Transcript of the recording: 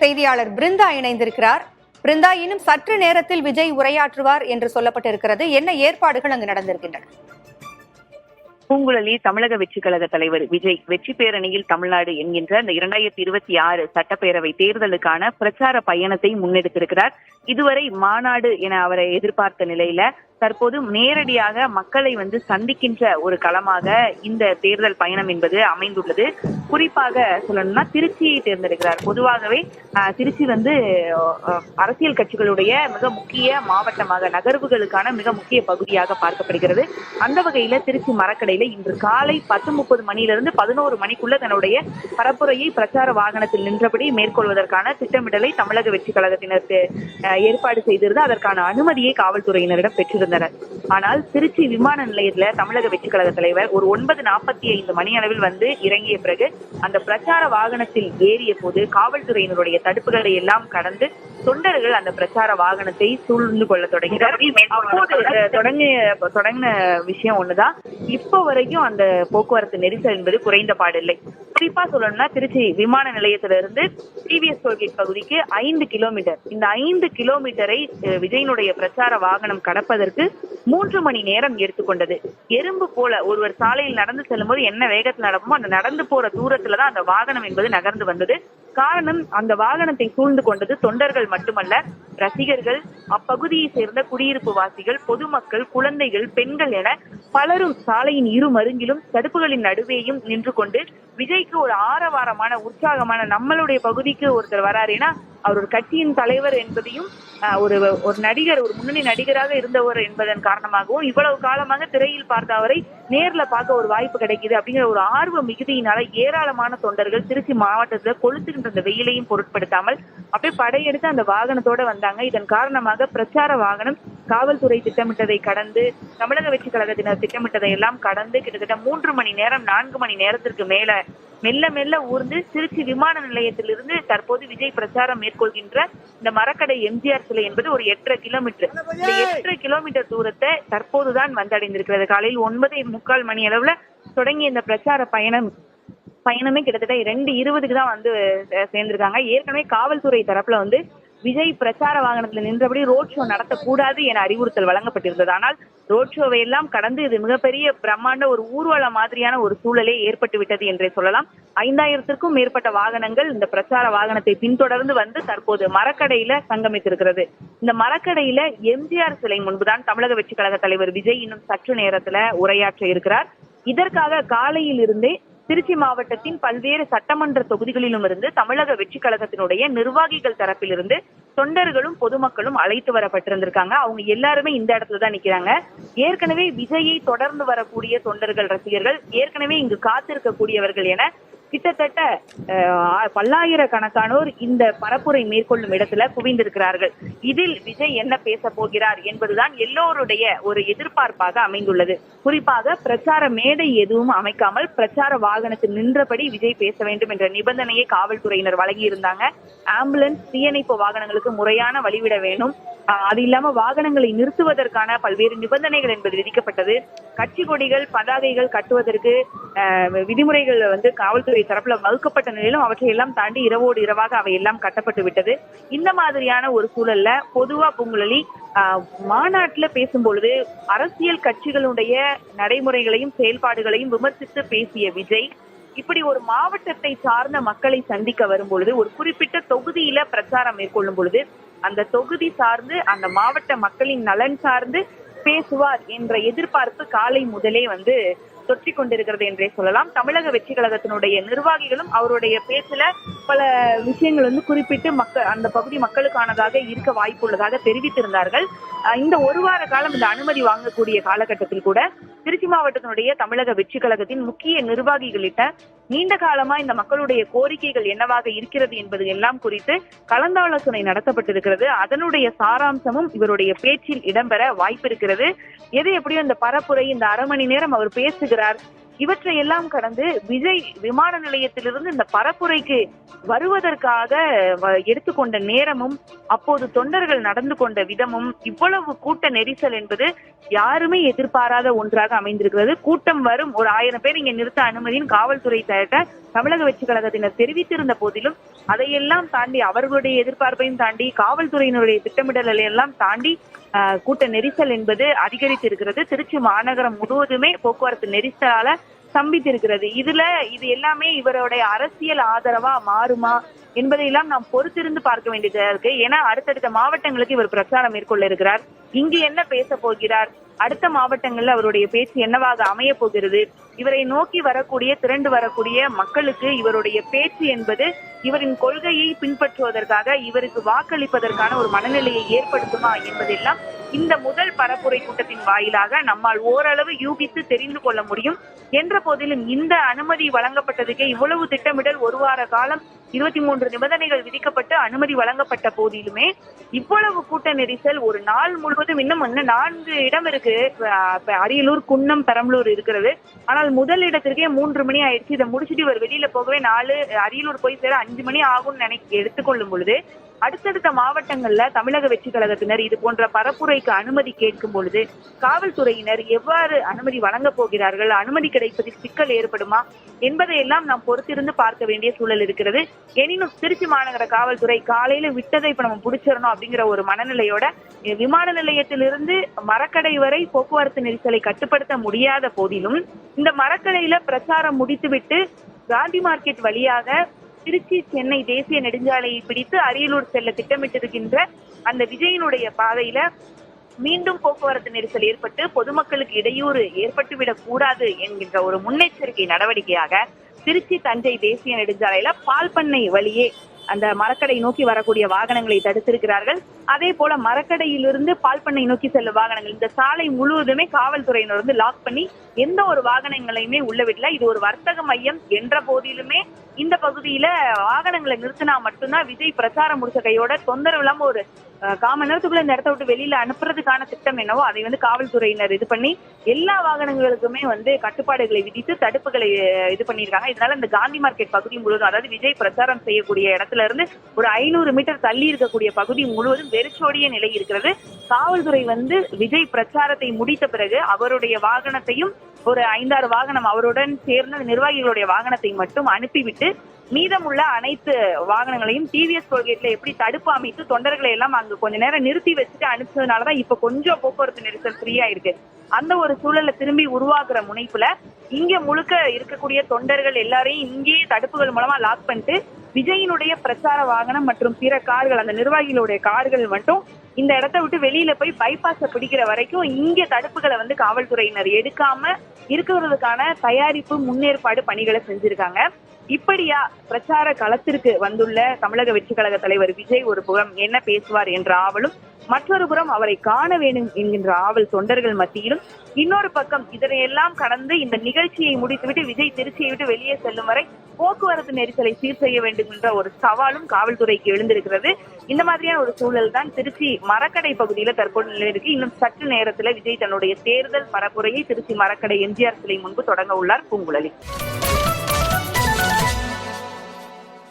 செய்தியாளர் பிருந்தா இணைந்திருக்கிறார். பிருந்தா, இன்னும் சற்று நேரத்தில் விஜய் உரையாற்றுவார் என்று சொல்லப்பட்டிருக்கிறது. என்ன ஏற்பாடுகள் அங்கு நடந்திருக்கின்றன? பூங்குழலி தமிழக வெற்றி கழக தலைவர் விஜய் வெற்றி பேரணியில் தமிழ்நாடு என்கின்ற இந்த 2026 சட்டப்பேரவை தேர்தலுக்கான பிரச்சார பயணத்தை முன்னெடுத்திருக்கிறார். இதுவரை மாநாடு என அவரை எதிர்பார்த்த நிலையில தற்போது நேரடியாக மக்களை சந்திக்கின்ற ஒரு களமாக இந்த தேர்தல் பயணம் என்பது அமைந்துள்ளது. குறிப்பாக சொல்லணும்னா திருச்சியை தேர்ந்தெடுக்கிறார். பொதுவாகவே திருச்சி அரசியல் கட்சிகளுடைய மிக முக்கிய மாவட்டமாக, நகர்வுகளுக்கான மிக முக்கிய பகுதியாக பார்க்கப்படுகிறது. அந்த வகையில திருச்சி மரக்கடையில இன்று காலை 10:30 மணியிலிருந்து 11 மணிக்குள்ள தன்னுடைய பரப்புரையை பிரச்சார வாகனத்தில் நின்றபடி மேற்கொள்வதற்கான திட்டமிடலை தமிழக வெற்றி கழகத்தினருக்கு ஏற்பாடு செய்திருந்து அதற்கான அனுமதியை காவல்துறையினரிடம் பெற்றிருந்தனர். ஆனால் திருச்சி விமான நிலையத்துல தமிழக வெற்றி கழக தலைவர் ஒரு 9:45 மணி அளவில் இறங்கிய பிறகு அந்த பிரச்சார வாகனத்தில் ஏறிய போது காவல்துறையினருடைய தடுப்புகளை எல்லாம் கடந்து தொண்டர்கள் அந்த பிரச்சார வாகனத்தை சூழ்ந்து கொள்ள தொடங்கினார். அப்போது தொடங்கின விஷயம் ஒண்ணுதான், இப்போ வரைக்கும் அந்த போக்குவரத்து நெரிசல் என்பது குறைந்த பாடில்லை. குறிப்பா சொல்லணும்னா திருச்சி விமான நிலையத்திலிருந்து டிவிஎஸ் டோல்கேட் பகுதிக்கு 5 கிலோமீட்டர். இந்த 5 கிலோமீட்டரை விஜயனுடைய பிரச்சார வாகனம் கடப்பதற்கு 3 மணி நேரம் எடுத்துக்கொண்டது. எறும்பு போல ஒருவர் சாலையில் நடந்து செல்லும் போது என்ன வேகத்தில் நடக்குமோ அந்த நடந்து போற தூரத்துலதான் அந்த வாகனம் என்பது நகர்ந்து வந்தது. காரணம், அந்த வாகனத்தை சூழ்ந்து கொண்டது தொண்டர்கள் மட்டுமல்ல, ரசிகர்கள், அப்பகுதியை சேர்ந்த குடியிருப்பு வாசிகள், பொதுமக்கள், குழந்தைகள், பெண்கள் என பலரும் சாலையின் இரு மருங்கிலும் தடுப்புகளின் நடுவேயும் நின்று கொண்டு விஜய்க்கு ஒரு ஆரவாரமான உற்சாகமான, நம்மளுடைய பகுதிக்கு ஒருத்தர் வராருன்னா அவர் ஒரு கட்சியின் தலைவர் என்பதையும், ஒரு நடிகர், ஒரு முன்னணி நடிகராக இருந்தவர் என்பதன் காரணமாகவும் இவ்வளவு காலமாக திரையில் பார்த்த அவரை நேர்ல பார்க்க ஒரு வாய்ப்பு கிடைக்குது அப்படிங்கிற ஒரு ஆர்வ மிகுதியினால ஏராளமான தொண்டர்கள் திருச்சி மாவட்டத்துல கொளுத்துகின்ற அந்த வெயிலையும் பொருட்படுத்தாமல் அப்படியே படையெடுத்து அந்த வாகனத்தோட வந்தாங்க. இதன் காரணமாக பிரச்சார வாகனம் காவல்துறை திட்டமிட்டதை கடந்து, தமிழக வெற்றி கழகத்தினர் திட்டமிட்டதை எல்லாம் கடந்து கிட்டத்தட்ட 3 மணி நேரம் 4 மணி நேரத்திற்கு மேல மெல்ல மெல்ல ஊர்ந்து திருச்சி விமான நிலையத்திலிருந்து தற்போது விஜய் பிரச்சாரம் மேற்கொள்கின்ற இந்த மரக்கடை எம்ஜிஆர் சிலை என்பது ஒரு 8.5 கிலோமீட்டர். இந்த 8.5 கிலோமீட்டர் தூரத்தை தற்போதுதான் வந்தடைந்திருக்கிறது. காலையில் 9:45 மணி அளவுல தொடங்கிய இந்த பிரச்சார பயணமே கிட்டத்தட்ட 2:20க்கு தான் சேர்ந்திருக்காங்க. ஏற்கனவே காவல்துறை தரப்புல விஜய் பிரச்சார வாகனத்துல நின்றபடி ரோட் ஷோ நடத்தக்கூடாது என அறிவுறுத்தல் வழங்கப்பட்டிருந்தது. ஆனால் ரோட் ஷோவை எல்லாம் கடந்து இது மிகப்பெரிய பிரம்மாண்ட ஒரு ஊர்வல மாதிரியான ஒரு சூழலே ஏற்பட்டு விட்டது என்றே சொல்லலாம். 5000த்திற்கும் மேற்பட்ட வாகனங்கள் இந்த பிரச்சார வாகனத்தை பின்தொடர்ந்து தற்போது மரக்கடையில சங்கமித்திருக்கிறது. இந்த மரக்கடையில எம்ஜிஆர் சிலை முன்புதான் தமிழக வெற்றி கழக தலைவர் விஜய் இன்னும் சற்று நேரத்துல உரையாற்ற இருக்கிறார். இதற்காக காலையில் இருந்தே திருச்சி மாவட்டத்தின் பல்வேறு சட்டமன்ற தொகுதிகளிலும் இருந்து தமிழக வெற்றி கழகத்தினுடைய நிர்வாகிகள் தரப்பிலிருந்து தொண்டர்களும் பொதுமக்களும் அழைத்து வரப்பட்டிருந்திருக்காங்க. அவங்க எல்லாருமே இந்த இடத்துலதான் நிக்கிறாங்க. ஏற்கனவே விஜயை தொடர்ந்து வரக்கூடிய தொண்டர்கள், ரசிகர்கள், ஏற்கனவே இங்கு காத்திருக்கக்கூடியவர்கள் என கிட்டத்தட்ட பல்லாயிரக்கணக்கானோர் இந்த பரப்புரை மேற்கொள்ளும் இடத்துல குவிந்திருக்கிறார்கள். இதில் விஜய் என்ன பேச போகிறார் என்பதுதான் எல்லோருடைய ஒரு எதிர்பார்ப்பாக அமைந்துள்ளது. குறிப்பாக பிரச்சார மேடை எதுவும் அமைக்காமல் பிரச்சார வாகனத்தில் நின்றபடி விஜய் பேச வேண்டும் என்ற நிபந்தனையை காவல்துறையினர் வழங்கியிருந்தாங்க. ஆம்புலன்ஸ், தீயணைப்பு வாகனங்களுக்கு முறையான வழிவிட வேணும். அது இல்லாம வாகனங்களை நிறுத்துவதற்கான பல்வேறு நிபந்தனைகள் என்பது விதிக்கப்பட்டது. கட்சி கொடிகள், பதாகைகள் கட்டுவதற்கு விதிமுறைகள் காவல்துறை தரப்புல வகுக்கப்பட்ட நிலையிலும் அவற்றை எல்லாம் தாண்டி இரவோடு இரவாக அவை எல்லாம் கட்டப்பட்டு விட்டது. இந்த மாதிரியான ஒரு சூழல்ல பொதுவா பூங்குழலி மாநாட்டுல பேசும்பொழுது அரசியல் கட்சிகளுடைய நடைமுறைகளையும் செயல்பாடுகளையும் விமர்சித்து பேசிய விஜய் இப்படி ஒரு மாவட்டத்தை சார்ந்த மக்களை சந்திக்க வரும் பொழுது, ஒரு குறிப்பிட்ட தொகுதியில பிரச்சாரம் மேற்கொள்ளும் பொழுது அந்த தொகுதி சார்ந்து, அந்த மாவட்ட மக்களின் நலன் சார்ந்து பேசுவார் என்ற எதிர்பார்ப்பு காலை முதலே தொற்றிக் கொண்டிருக்கிறது என்றே சொல்லலாம். தமிழக வெற்றி கழகத்தினுடைய நிர்வாகிகளும் அவருடைய பேச்சுல பல விஷயங்கள் குறிப்பிட்டு அந்த பகுதி மக்களுக்கானதாக இருக்க வாய்ப்புள்ளதாக தெரிவித்திருந்தார்கள். இந்த ஒரு வார காலம் இந்த அனுமதி வாங்கக்கூடிய காலகட்டத்தில் கூட திருச்சி மாவட்டத்தினுடைய தமிழக வெற்றி கழகத்தின் முக்கிய நிர்வாகிகளிட்ட நீண்ட காலமா இந்த மக்களுடைய கோரிக்கைகள் என்னவாக இருக்கிறது என்பது எல்லாம் குறித்து கலந்தாலோசனை நடத்தப்பட்டிருக்கிறது. அதனுடைய சாராம்சமும் இவருடைய பேச்சில் இடம்பெற வாய்ப்பு இருக்கிறது. எது எப்படியோ இந்த பரப்புரை, இந்த அரை மணி நேரம் அவர் பேசுகிறார், இவற்றை எல்லாம் கடந்து விஜய் விமான நிலையத்திலிருந்து இந்த பரப்புரைக்கு வருவதற்காக எடுத்துக்கொண்ட நேரமும், அப்போது தொண்டர்கள் நடந்து கொண்ட விதமும், இவ்வளவு கூட்ட நெரிசல் என்பது யாருமே எதிர்பாராத ஒன்றாக அமைந்திருக்கிறது. கூட்டம் வரும், ஒரு 1000 பேர் இங்க நிறுத்த அனுமதியின் காவல்துறை தரட்ட தமிழக வெற்றி கழகத்தினர் தெரிவித்திருந்த போதிலும் அதையெல்லாம் தாண்டி அவர்களுடைய எதிர்பார்ப்பையும் தாண்டி காவல்துறையினருடைய திட்டமிடலை எல்லாம் தாண்டி கூட்ட நெரிசல் என்பது அதிகரித்திருக்கிறது. திருச்சி மாநகரம் முழுவதுமே போக்குவரத்து நெரிசலால ஸ்தம்பித்திருக்கிறது. இது எல்லாமே இவருடைய அரசியல் ஆதரவா மாறுமா என்பதையெல்லாம் நாம் பொறுத்திருந்து பார்க்க வேண்டியதா இருக்கு. ஏன்னா அடுத்தடுத்த மாவட்டங்களுக்கு இவர் பிரச்சாரம் மேற்கொள்ள இருக்கிறார். இங்கு என்ன பேச போகிறார், அடுத்த மாவட்டங்கள்ல அவருடைய பேச்சு என்னவாக அமைய போகிறது, இவரை நோக்கி திரண்டு வரக்கூடிய மக்களுக்கு இவருடைய பேச்சு என்பது இவரின் கொள்கையை பின்பற்றுவதற்காக இவருக்கு வாக்களிப்பதற்கான ஒரு மனநிலையை ஏற்படுத்துமா என்பதெல்லாம் இந்த முதல் பரப்புரை கூட்டத்தின் வாயிலாக நம்மால் ஓரளவு யூகித்து தெரிந்து கொள்ள முடியும். என்ற போதிலும் இந்த அனுமதி வழங்கப்பட்டதுக்கே இவ்வளவு திட்டமிடல், ஒரு வார காலம் 23 நிபந்தனைகள் விதிக்கப்பட்டு அனுமதி வழங்கப்பட்ட போதிலுமே இவ்வளவு கூட்ட நெரிசல் ஒரு நாள் முழுவதும் இன்னும் 4 இடம் இருக்கு. அரியலூர், குன்னம், பெரம்பலூர் இருக்கிறது. ஆனால் முதல் இடத்திற்கே 3 மணி ஆயிடுச்சு. இதை முடிச்சுட்டு இவர் வெளியில போகவே அரியலூர் போய் சேர 5 மணி ஆகும்னு எடுத்துக்கொள்ளும் பொழுது அடுத்தடுத்த மாவட்டங்கள்ல தமிழக வெற்றி கழகத்தினர் இது போன்ற பரப்புரைக்கு அனுமதி கேட்கும் பொழுது காவல்துறையினர் எவ்வாறு அனுமதி வழங்க போகிறார்கள், அனுமதி கிடைப்பதில் சிக்கல் ஏற்படுமா என்பதையெல்லாம் நாம் பொறுத்திருந்து பார்க்க வேண்டிய சூழல் இருக்கிறது. எனினும் திருச்சி மாநகர காவல்துறை காலையில விட்டதை இப்ப நம்ம பிடிச்சிடணும் அப்படிங்கிற ஒரு மனநிலையோட விமான நிலையத்திலிருந்து மரக்கடை வரை போக்குவரத்து நெரிசலை கட்டுப்படுத்த முடியாத போதிலும் இந்த மரக்கடையில பிரச்சாரம் முடித்துவிட்டு காந்தி மார்க்கெட் வழியாக திருச்சி சென்னை தேசிய நெடுஞ்சாலையை பிடித்து அரியலூர் செல்ல திட்டமிட்டிருக்கின்ற அந்த விஜயனுடைய பாதையில மீண்டும் போக்குவரத்து நெரிசல் ஏற்பட்டு பொதுமக்களுக்கு இடையூறு ஏற்பட்டுவிடக் கூடாது என்கின்ற ஒரு முன்னெச்சரிக்கை நடவடிக்கையாக திருச்சி தஞ்சை தேசிய நெடுஞ்சாலையில பால் பண்ணை வழியே அந்த மரக்கடை நோக்கி வரக்கூடிய வாகனங்களை தடுத்திருக்கிறார்கள். அதே போல மரக்கடையிலிருந்து பால் பண்ணை நோக்கி செல்லும் வாகனங்கள், இந்த சாலை முழுவதுமே காவல்துறையினர் லாக் பண்ணி எந்த ஒரு வாகனங்களையுமே உள்ள விடல. இது ஒரு வர்த்தக மையம் என்ற போதிலுமே இந்த பகுதியில வாகனங்களை நிறுத்தினா மட்டும்தான் விஜய் பிரச்சாரம் முடிச்ச கையோட தொந்தரவு இல்லாம ஒரு 1/4 மணி நேரத்துக்குள்ள இந்த இடத்த விட்டு வெளியில அனுப்புறதுக்கான திட்டம் என்னவோ அதை காவல்துறையினர் இது பண்ணி எல்லா வாகனங்களுக்குமே கட்டுப்பாடுகளை விதித்து தடுப்புகளை இது பண்ணியிருக்காங்க. இதனால இந்த காந்தி மார்க்கெட் பகுதி முழுவதும், அதாவது விஜய் பிரச்சாரம் செய்யக்கூடிய இடத்துல இருந்து ஒரு 500 மீட்டர் தள்ளி இருக்கக்கூடிய பகுதி முழுவதும் வெறிச்சோடிய நிலை இருக்கிறது. காவல்துறை விஜய் பிரச்சாரத்தை முடித்த பிறகு அவருடைய வாகனத்தையும் ஒரு 5-6 வாகனம் அவருடன் சேர்ந்த நிர்வாகிகளுடைய வாகனத்தை மட்டும் அனுப்பிவிட்டு மீதமுள்ள அனைத்து வாகனங்களையும் டிவிஎஸ் டோல்கேட்ல எப்படி தடுப்பு அமைத்து தொண்டர்களை எல்லாம் அங்கு கொஞ்ச நேரம் நிறுத்தி வச்சுட்டு அனுப்பிச்சதுனாலதான் இப்ப கொஞ்சம் போக்குவரத்து நெரிசல் ஃப்ரீயா இருக்கு. அந்த ஒரு சூழலை திரும்பி உருவாக்குற முனைப்புல இங்க முழுக்க இருக்கக்கூடிய தொண்டர்கள் எல்லாரையும் இங்கேயே தடுப்புகள் மூலமா லாக் பண்ணிட்டு விஜயினுடைய பிரச்சார வாகனம் மற்றும் பிற கார்கள், அந்த நிர்வாகிகளுடைய கார்கள் மட்டும் இந்த இடத்தை விட்டு வெளியில போய் பைபாஸ பிடிக்கிற வரைக்கும் இங்க தடுப்புகளை காவல்துறையினர் எடுக்காம இருக்கிறதுக்கான தயாரிப்பு முன்னேற்பாடு பணிகளை செஞ்சிருக்காங்க. இப்படியா பிரச்சார களத்திற்கு வந்துள்ள தமிழக வெற்றி கழக தலைவர் விஜய் ஒரு புறம் என்ன பேசுவார் என்ற ஆவலும், மற்றொரு புறம் அவரை காண வேண்டும் என்கின்ற ஆவல் தொண்டர்கள் மத்தியிலும், இன்னொரு பக்கம் இதனையெல்லாம் கடந்து இந்த நிகழ்ச்சியை முடித்துவிட்டு விஜய் திருச்சியை விட்டு வெளியே செல்லும் வரை போக்குவரத்து நெரிசலை சீர் செய்ய வேண்டும் என்ற ஒரு சவாலும் காவல்துறைக்கு எழுந்திருக்கிறது. இந்த மாதிரியான ஒரு சூழல் தான் திருச்சி மரக்கடை பகுதியில தற்போது நிலை இருக்கு. இன்னும் சற்று நேரத்துல விஜய் தன்னுடைய தேர்தல் பரப்புரையை திருச்சி மரக்கடை எம்ஜிஆர் சிலை முன்பு தொடங்க உள்ளார் பூங்குழலி.